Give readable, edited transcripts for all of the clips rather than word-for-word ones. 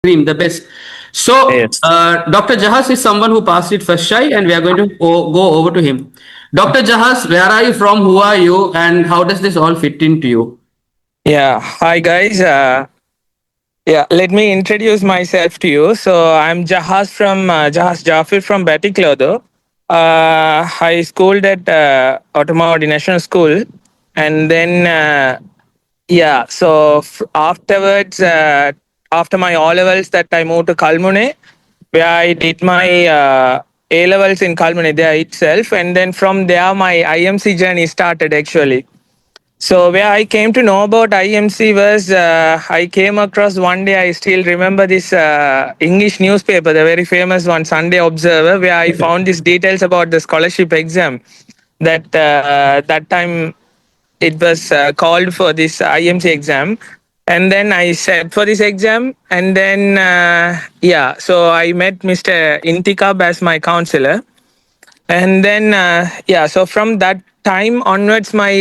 Dream, the best. So, Yes. Dr. Jahas is someone who passed it first try, and we are going to go over to him. Dr. Jahas, where are you from? Who are you? And how does this all fit into you? Yeah. Hi, guys. Let me introduce myself to you. So, I'm Jahas from Jahas Jafir from Batiklodo. I schooled at Automodi National School. And then, afterwards, after my O levels, that I moved to Kalmune, where I did my A levels in Kalmune there itself. And then from there, my IMC journey started actually. So where I came to know about IMC was I came across one day. I still remember this English newspaper, the very famous one, Sunday Observer, where I found these details about the scholarship exam. That time it was called for this IMC exam, and then I sat for this exam, and then so I met Mr. Intikab as my counselor, and then so from that time onwards my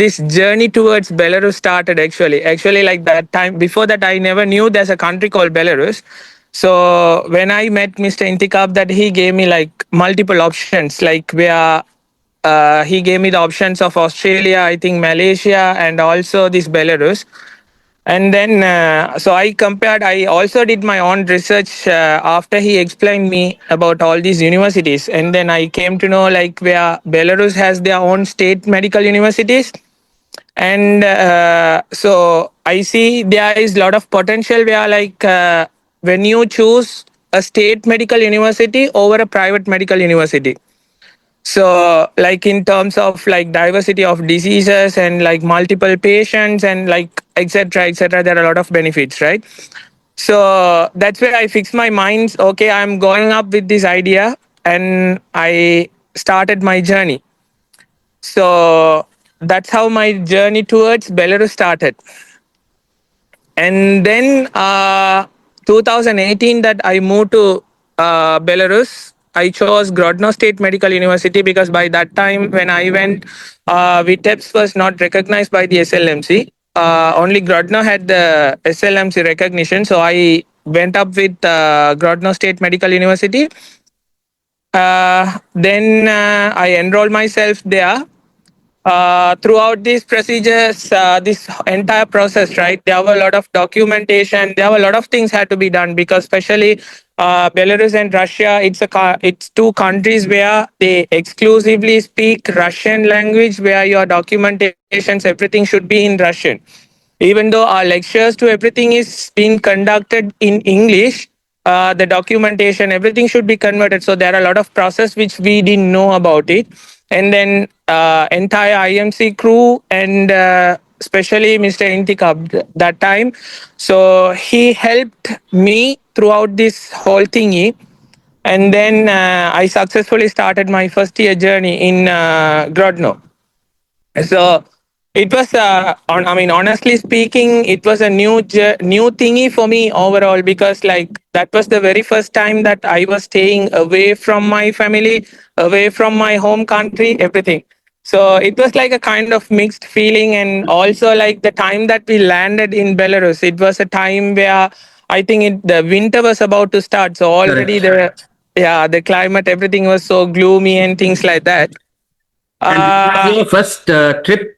this journey towards Belarus started actually like that time. Before that I never knew there's a country called Belarus. So when I met Mr. Intikab, that he gave me like multiple options, like where he gave me the options of Australia, I think Malaysia, and also this Belarus. And then so I compared, I also did my own research after he explained me about all these universities, and then I came to know like where Belarus has their own state medical universities. And so I see there is a lot of potential where like when you choose a state medical university over a private medical university, so like in terms of like diversity of diseases and like multiple patients and like etc., there are a lot of benefits, right? So that's where I fixed my mind. Okay, I'm going up with this idea, and I started my journey. So that's how my journey towards Belarus started. And then 2018 that I moved to Belarus, I chose Grodno State Medical University because by that time when I went, Vitebsk was not recognized by the SLMC. Only Grodno had the SLMC recognition. So I went up with Grodno State Medical University. Then I enrolled myself there. Throughout these procedures, this entire process, right, there were a lot of documentation. There were a lot of things had to be done because, especially Belarus and Russia, it's two countries where they exclusively speak Russian language, where your documentations, everything should be in Russian. Even though our lectures to everything is being conducted in English, the documentation, everything should be converted. So there are a lot of process which we didn't know about it. And then entire IMC crew and especially Mr. Intikab that time. So he helped me throughout this whole thingy. And then I successfully started my first year journey in Grodno. So it was, I mean, honestly speaking, it was a new thingy for me overall because like that was the very first time that I was staying away from my family, away from my home country, everything. So it was like a kind of mixed feeling, and also like the time that we landed in Belarus, it was a time where I think the winter was about to start. So already Correct. the climate, everything was so gloomy and things like that. And this was Uh, your first trip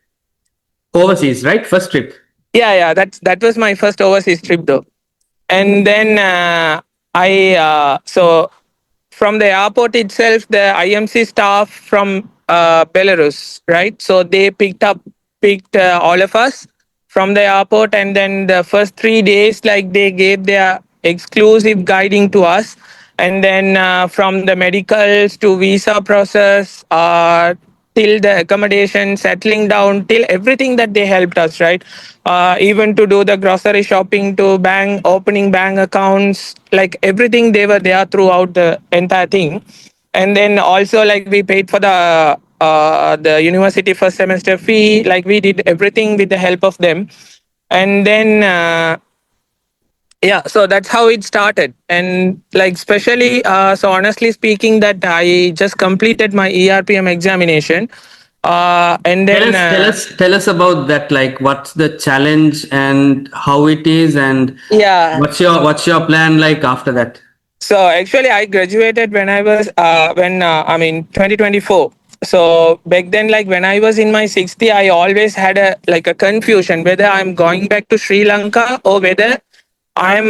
overseas, right? First trip. that was my first overseas trip though. And then I so from the airport itself, the IMC staff from Belarus, right? So they picked all of us from the airport, and then the first 3 days, like they gave their exclusive guiding to us, and then from the medicals to visa process, till the accommodation, settling down, till everything that they helped us, right? Even to do the grocery shopping, to bank opening bank accounts, like everything they were there throughout the entire thing. And then also like we paid for the university first semester fee, like we did everything with the help of them. And then so that's how it started. And like especially so honestly speaking, that I just completed my ERPM examination. And Tell then us, tell us about that. Like, what's the challenge and how it is, and yeah. what's your plan like after that? So actually, I graduated when I was when I mean 2024. So back then, like when I was in my 60, I always had a like a confusion whether I'm going back to Sri Lanka or whether I'm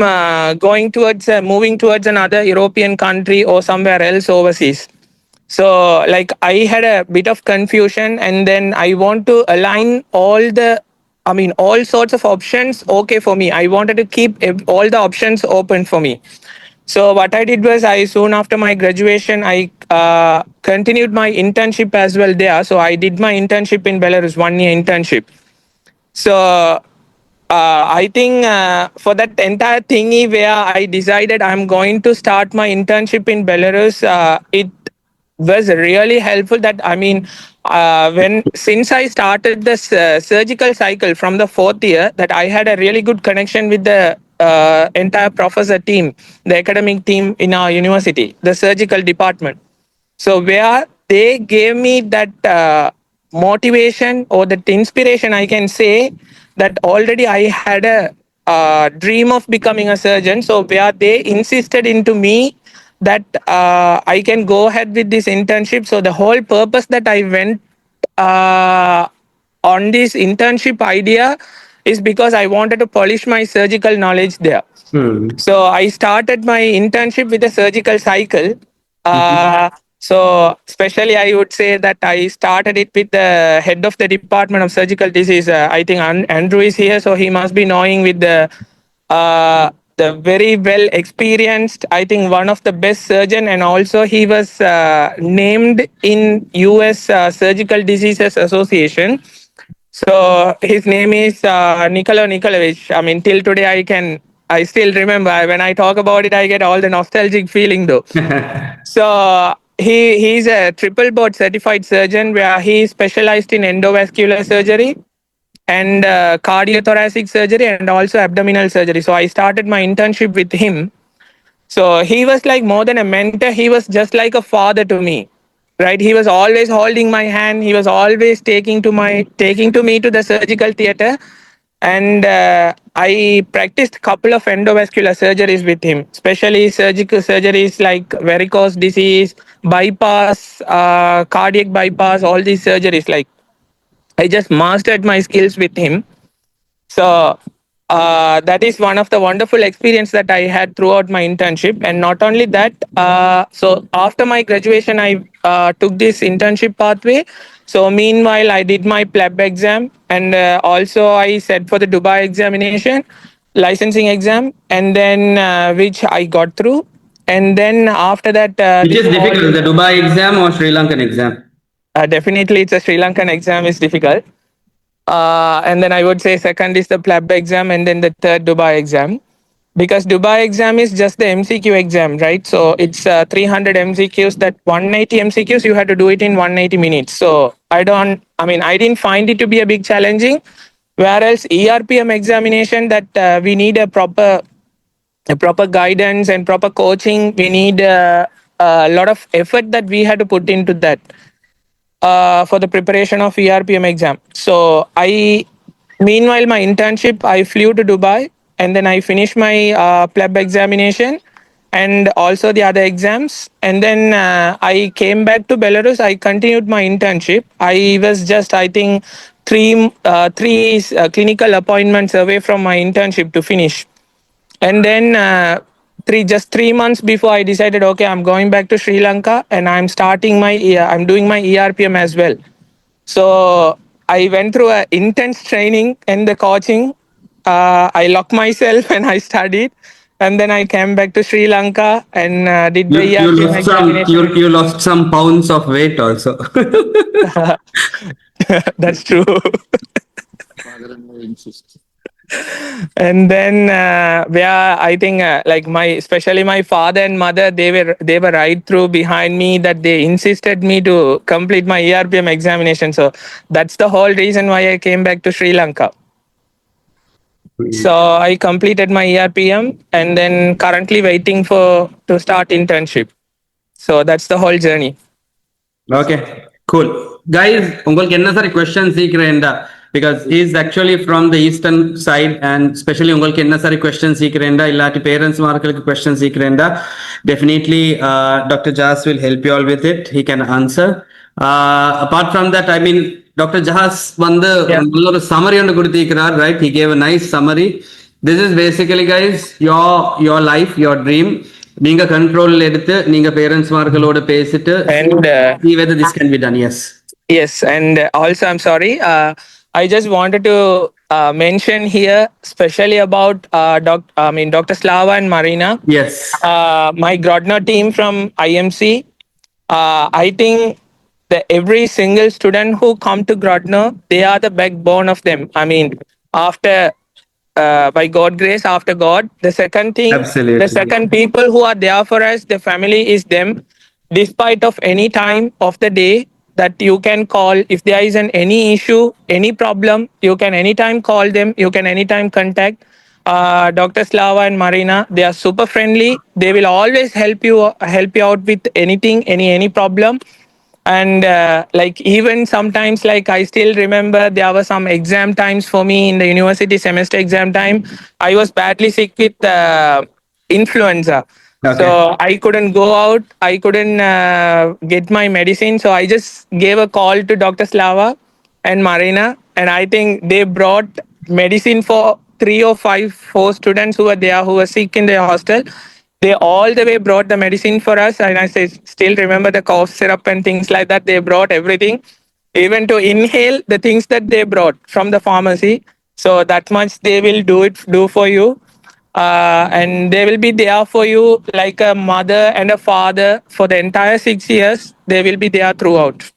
going towards moving towards another European country or somewhere else overseas. So like I had a bit of confusion, and then I want to align all the all sorts of options okay for me. I wanted to keep all the options open for me. So what I did was, I soon after my graduation, I continued my internship as well there. So I did my internship in Belarus, 1 year internship. So I think for that entire thingy where I decided I'm going to start my internship in Belarus, it was really helpful. That when since I started this surgical cycle from the 4th year, that I had a really good connection with the entire professor team, the academic team in our university, the surgical department. So where they gave me that motivation or that inspiration, I can say that already I had a dream of becoming a surgeon. So where they insisted into me that I can go ahead with this internship. So the whole purpose that I went uh, on this internship idea is because I wanted to polish my surgical knowledge there. Hmm. So I started my internship with a surgical cycle. Mhm. Especially I would say that I started it with the head of the Department of Surgical Disease. I think Andrew is here, so he must be knowing with the very well experienced. I think one of the best surgeon, and also he was named in U.S. Surgical Diseases Association. So his name is Nicolo Nikolovic. I mean, till today I still remember. When I talk about it, I get all the nostalgic feeling though. So he's a triple board certified surgeon where he is specialized in endovascular surgery and cardiothoracic surgery and also abdominal surgery. So I started my internship with him. So he was like more than a mentor. He was just like a father to me, right? He was always holding my hand. He was always taking to me to the surgical theater, and I practiced a couple of endovascular surgeries with him, especially surgical surgeries like varicose disease, bypass, cardiac bypass, all these surgeries. Like I just mastered my skills with him. So that is one of the wonderful experience that I had throughout my internship. And not only that, so after my graduation, I took this internship pathway. So meanwhile, I did my pleb exam, and also I set for the Dubai examination, licensing exam, and then which I got through. And then after that, Which this is all difficult, the Dubai exam or Sri Lankan exam? definitely it's a Sri Lankan exam is difficult. And then I would say second is the pleb exam, and then the third Dubai exam. Because Dubai exam is just the MCQ exam, right? So it's 300 MCQs. That 180 MCQs you had to do it in 180 minutes. So I didn't find it to be a big challenging. Whereas ERPM examination, that we need a proper guidance and proper coaching. We need a lot of effort that we had to put into that for the preparation of ERPM exam. So meanwhile, my internship, I flew to Dubai, and then I finished my pleb examination and also the other exams. And then I came back to Belarus. I continued my internship. I was just, I think, three clinical appointments away from my internship to finish. And then 3 months before, I decided, okay, I'm going back to Sri Lanka, and I'm doing my ERPM as well. So I went through an intense training and the coaching. I locked myself and I studied, and then I came back to Sri Lanka and did the You ERPM lost some examination. you lost some pounds of weight also. That's true. And then where I think like my especially my father and mother, they were right through behind me, that they insisted me to complete my ERPM examination. So that's the whole reason why I came back to Sri Lanka. So I completed my ERPM, and then currently waiting for to start internship. So that's the whole journey. Okay. Cool. Guys, உங்களுக்கு என்ன sorry questions சீக்கிரேண்டா? Because he is actually from the eastern side and especially உங்களுக்கு என்ன sorry questions சீக்கிரேண்டா இல்லாட்டி parents மார்களுக்கு questions சீக்கிரேண்டா definitely Dr. Jahas will help you all with it. He can answer. Apart from that, I mean, Dr. Jahas வந்து Yeah. ஒரு summary ஒன்று கொடுத்திருக்கிறார், right? He gave a nice summary. This is basically, guys, your life, your dream. நீங்க control எடுத்து நீங்க parents மார்களோட பேசிட்டு And see whether this can be done. Yes. yes, and also I'm sorry. I just wanted to mention here, especially about Dr. Slava and Marina, Yes. my Grodno team from IMC. I think that every single student who come to Grodno, they are the backbone of them. I mean, after by God grace, after God, the second thing, Absolutely. the second people who are there for us, the family is them. Despite of any time of the day that you can call, if there is any issue, any problem, you can anytime call them. You can anytime contact. Dr. Slava and Marina, they are super friendly. They will always help you out with anything, any problem. And like even sometimes, like I still remember there were some exam times for me in the university semester exam time. I was badly sick with influenza. Okay. So I couldn't go out. I couldn't get my medicine. So I just gave a call to Dr. Slava and Marina, and I think they brought medicine for three or five, four students who were there who were sick in their hostel. They all the way brought the medicine for us, and I still remember the cough syrup and things like that. They brought everything, even to inhale the things that they brought from the pharmacy. So that much they will do for you, and they will be there for you like a mother and a father for the entire 6 years. They will be there throughout.